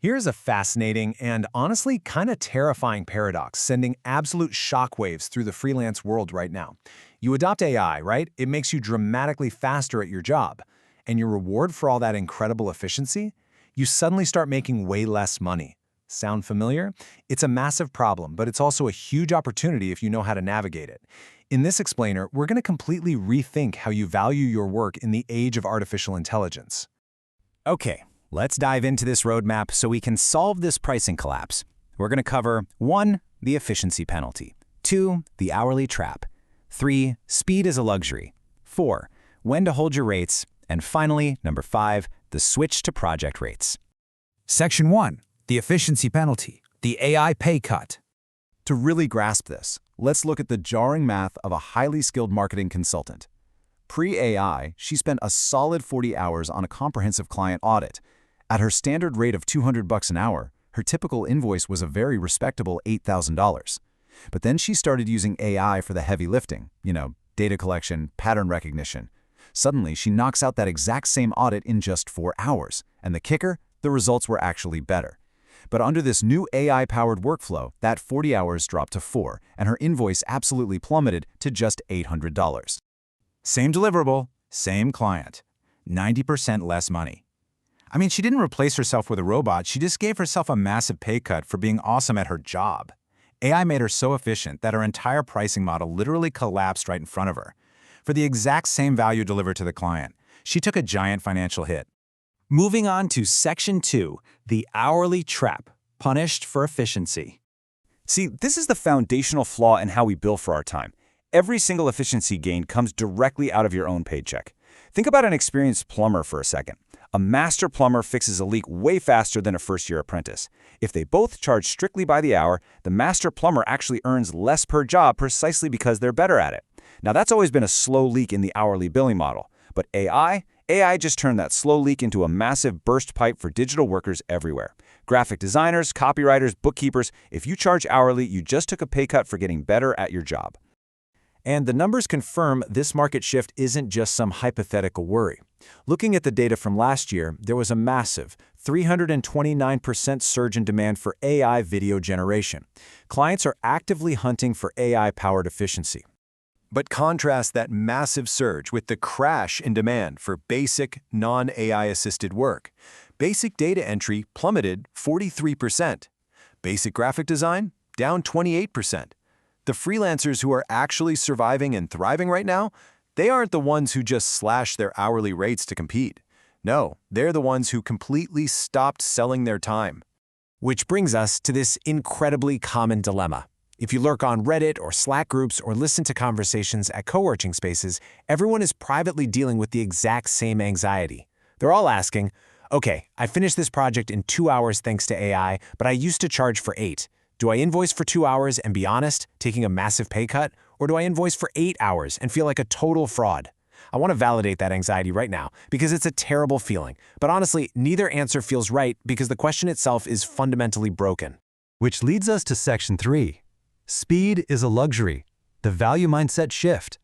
Here's a fascinating and honestly kind of terrifying paradox sending absolute shockwaves through the freelance world right now. You adopt AI, right? It makes you dramatically faster at your job. And your reward for all that incredible efficiency? You suddenly start making way less money. Sound familiar? It's a massive problem, but it's also a huge opportunity if you know how to navigate it. In this explainer, we're going to completely rethink how you value your work in the age of artificial intelligence. Okay, let's dive into this roadmap so we can solve this pricing collapse. We're going to cover 1. The efficiency penalty, 2. The hourly trap, 3. Speed is a luxury, 4. When to hold your rates, and finally, number 5, the switch to project rates. Section 1. The efficiency penalty, the AI pay cut. To really grasp this, let's look at the jarring math of a highly skilled marketing consultant. Pre-AI, she spent a solid 40 hours on a comprehensive client audit. At her standard rate of $200 an hour, her typical invoice was a very respectable $8,000. But then she started using AI for the heavy lifting, data collection, pattern recognition. Suddenly, she knocks out that exact same audit in just 4 hours. And the kicker? The results were actually better. But under this new AI-powered workflow, that 40 hours dropped to 4, and her invoice absolutely plummeted to just $800. Same deliverable, same client. 90% less money. I mean, she didn't replace herself with a robot, she just gave herself a massive pay cut for being awesome at her job. AI made her so efficient that her entire pricing model literally collapsed right in front of her. For the exact same value delivered to the client, she took a giant financial hit. Moving on to Section 2, the hourly trap, punished for efficiency. See, this is the foundational flaw in how we bill for our time. Every single efficiency gain comes directly out of your own paycheck. Think about an experienced plumber for a second. A master plumber fixes a leak way faster than a first-year apprentice. If they both charge strictly by the hour, the master plumber actually earns less per job precisely because they're better at it. Now, that's always been a slow leak in the hourly billing model. But AI just turned that slow leak into a massive burst pipe for digital workers everywhere. Graphic designers, copywriters, bookkeepers, if you charge hourly, you just took a pay cut for getting better at your job. And the numbers confirm this market shift isn't just some hypothetical worry. Looking at the data from last year, there was a massive 329% surge in demand for AI video generation. Clients are actively hunting for AI-powered efficiency. But contrast that massive surge with the crash in demand for basic, non-AI-assisted work. Basic data entry plummeted 43%. Basic graphic design down 28%. The freelancers who are actually surviving and thriving right now, they aren't the ones who just slashed their hourly rates to compete. No, they're the ones who completely stopped selling their time. Which brings us to this incredibly common dilemma. If you lurk on Reddit or Slack groups or listen to conversations at co-working spaces, everyone is privately dealing with the exact same anxiety. They're all asking, okay, I finished this project in 2 hours thanks to AI, but I used to charge for 8. Do I invoice for 2 hours and be honest, taking a massive pay cut? Or do I invoice for 8 hours and feel like a total fraud? I want to validate that anxiety right now because it's a terrible feeling. But honestly, neither answer feels right because the question itself is fundamentally broken. Which leads us to Section 3. Speed is a luxury. The value mindset shift.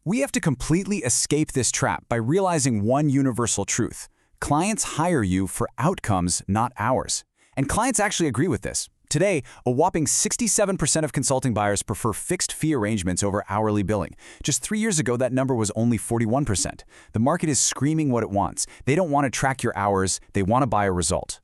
We have to completely escape this trap by realizing one universal truth. Clients hire you for outcomes, not hours. And clients actually agree with this. Today, a whopping 67% of consulting buyers prefer fixed-fee arrangements over hourly billing. Just 3 years ago, that number was only 41%. The market is screaming what it wants. They don't want to track your hours. They want to buy a result.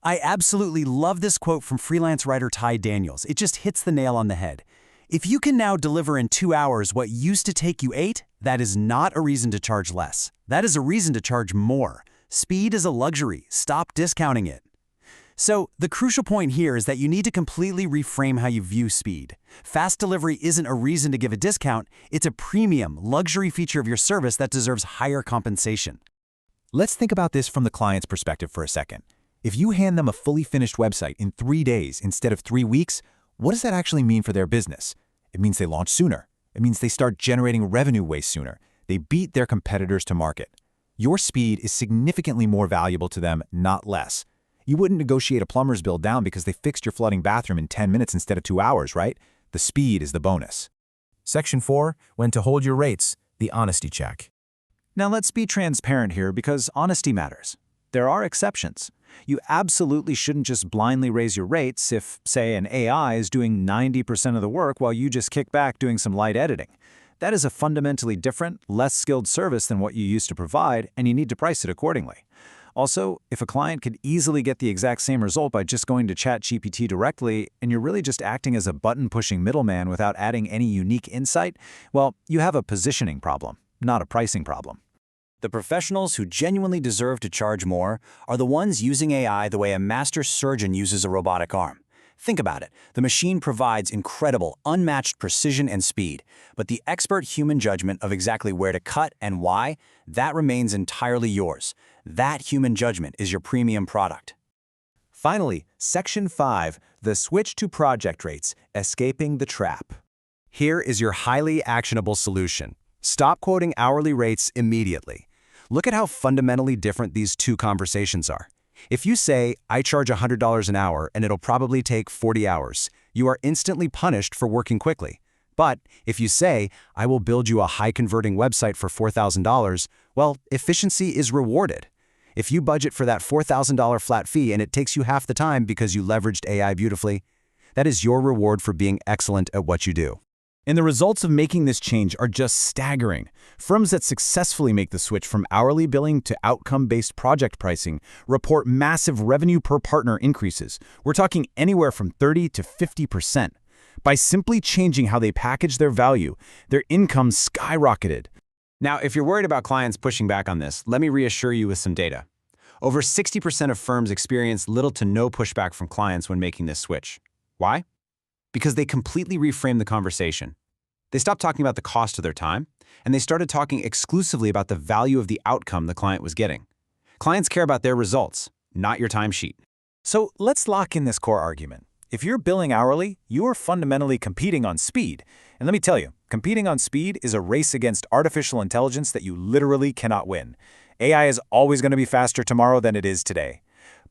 I absolutely love this quote from freelance writer Ty Daniels. It just hits the nail on the head. If you can now deliver in 2 hours what used to take you 8, that is not a reason to charge less. That is a reason to charge more. Speed is a luxury. Stop discounting it. So, the crucial point here is that you need to completely reframe how you view speed. Fast delivery isn't a reason to give a discount, it's a premium, luxury feature of your service that deserves higher compensation. Let's think about this from the client's perspective for a second. If you hand them a fully finished website in 3 days instead of 3 weeks, what does that actually mean for their business? It means they launch sooner. It means they start generating revenue way sooner. They beat their competitors to market. Your speed is significantly more valuable to them, not less. You wouldn't negotiate a plumber's bill down because they fixed your flooding bathroom in 10 minutes instead of 2 hours, right? The speed is the bonus. Section 4. When to hold your rates, the honesty check. Now let's be transparent here because honesty matters. There are exceptions. You absolutely shouldn't just blindly raise your rates if, say, an AI is doing 90% of the work while you just kick back doing some light editing. That is a fundamentally different, less skilled service than what you used to provide, and you need to price it accordingly. Also, if a client could easily get the exact same result by just going to ChatGPT directly, and you're really just acting as a button-pushing middleman without adding any unique insight, well, you have a positioning problem, not a pricing problem. The professionals who genuinely deserve to charge more are the ones using AI the way a master surgeon uses a robotic arm. Think about it. The machine provides incredible, unmatched precision and speed, but the expert human judgment of exactly where to cut and why, that remains entirely yours. That human judgment is your premium product. Finally, Section 5, the switch to project rates, escaping the trap. Here is your highly actionable solution. Stop quoting hourly rates immediately. Look at how fundamentally different these two conversations are. If you say, I charge $100 an hour and it'll probably take 40 hours, you are instantly punished for working quickly. But if you say, I will build you a high-converting website for $4,000, well, efficiency is rewarded. If you budget for that $4,000 flat fee and it takes you half the time because you leveraged AI beautifully, that is your reward for being excellent at what you do. And the results of making this change are just staggering. Firms that successfully make the switch from hourly billing to outcome-based project pricing report massive revenue per partner increases. We're talking anywhere from 30 to 50%. By simply changing how they package their value, their income skyrocketed. Now, if you're worried about clients pushing back on this, let me reassure you with some data. Over 60% of firms experience little to no pushback from clients when making this switch. Why? Because they completely reframed the conversation. They stopped talking about the cost of their time, and they started talking exclusively about the value of the outcome the client was getting. Clients care about their results, not your timesheet. So let's lock in this core argument. If you're billing hourly, you are fundamentally competing on speed. And let me tell you, competing on speed is a race against artificial intelligence that you literally cannot win. AI is always going to be faster tomorrow than it is today.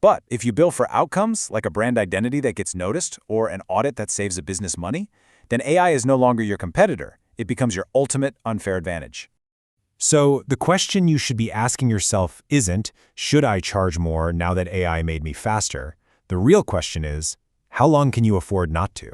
But if you bill for outcomes, like a brand identity that gets noticed or an audit that saves a business money, then AI is no longer your competitor. It becomes your ultimate unfair advantage. So the question you should be asking yourself isn't, should I charge more now that AI made me faster? The real question is, how long can you afford not to?